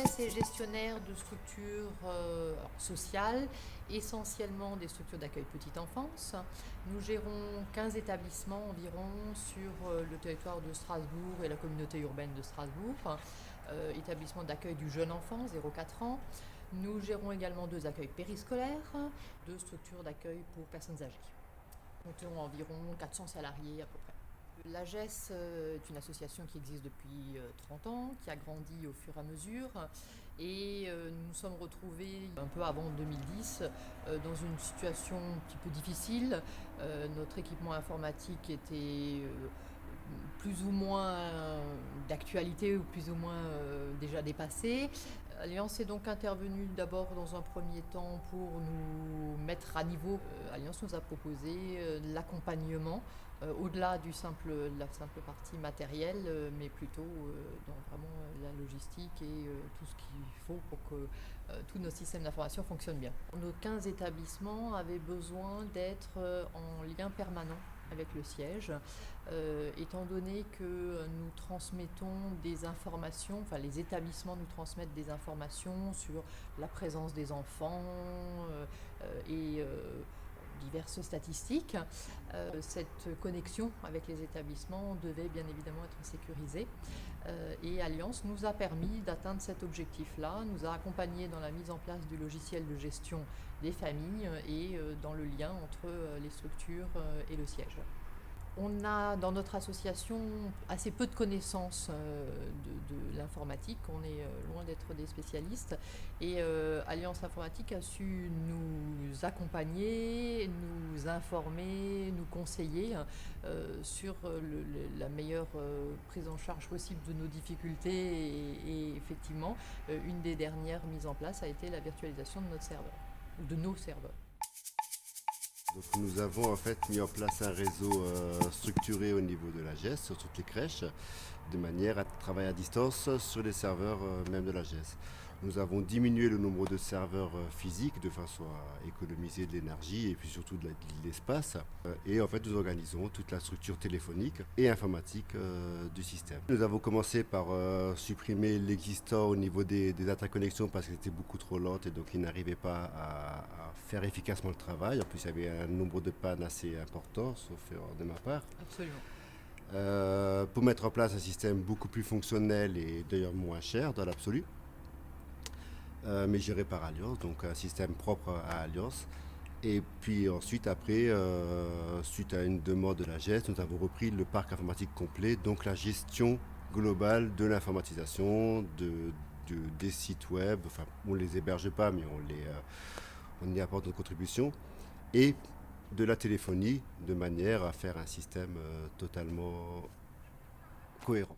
l'AGES est gestionnaire de structures sociales, essentiellement des structures d'accueil petite enfance. Nous gérons 15 établissements environ sur le territoire de Strasbourg et la communauté urbaine de Strasbourg. Établissements d'accueil du jeune enfant, 0-4 ans. Nous gérons également 2 accueils périscolaires, 2 structures d'accueil pour personnes âgées. Nous comptons environ 400 salariés à peu près. L'AGES est une association qui existe depuis 30 ans, qui a grandi au fur et à mesure et nous nous sommes retrouvés un peu avant 2010 dans une situation un petit peu difficile. Notre équipement informatique était plus ou moins d'actualité ou plus ou moins déjà dépassé. Alliance est donc intervenue d'abord dans un premier temps pour nous mettre à niveau. Alliance nous a proposé l'accompagnement au-delà de la simple partie matérielle, mais plutôt dans vraiment la logistique et tout ce qu'il faut pour que tous nos systèmes d'information fonctionnent bien. Nos 15 établissements avaient besoin d'être en lien permanent avec le siège, étant donné que nous transmettons des informations, enfin les établissements nous transmettent des informations sur la présence des enfants et diverses statistiques. Cette connexion avec les établissements devait bien évidemment être sécurisée et Alliance nous a permis d'atteindre cet objectif-là, nous a accompagnés dans la mise en place du logiciel de gestion des familles et dans le lien entre les structures et le siège. On a dans notre association assez peu de connaissances de l'informatique, on est loin d'être des spécialistes et Alliance Informatique a su nous accompagner, nous informer, nous conseiller sur la meilleure prise en charge possible de nos difficultés et effectivement une des dernières mises en place a été la virtualisation de notre serveur, ou de nos serveurs. Donc nous avons en fait mis en place un réseau structuré au niveau de l'AGES, sur toutes les crèches, de manière à travailler à distance sur les serveurs même de l'AGES. Nous avons diminué le nombre de serveurs physiques de façon à économiser de l'énergie et puis surtout de l'espace. Et en fait nous organisons toute la structure téléphonique et informatique du système. Nous avons commencé par supprimer l'existant au niveau des interconnexions parce qu'elles étaient beaucoup trop lentes et donc ils n'arrivaient pas à faire efficacement le travail. En plus il y avait un nombre de pannes assez important, sauf erreur de ma part. Absolument. Pour mettre en place un système beaucoup plus fonctionnel et d'ailleurs moins cher dans l'absolu, mais géré par Alliance, donc un système propre à Alliance. Et puis ensuite, après, suite à une demande de l'AGES, nous avons repris le parc informatique complet, donc la gestion globale de l'informatisation, des sites web, enfin on ne les héberge pas, mais on y apporte notre contribution, et de la téléphonie, de manière à faire un système totalement cohérent.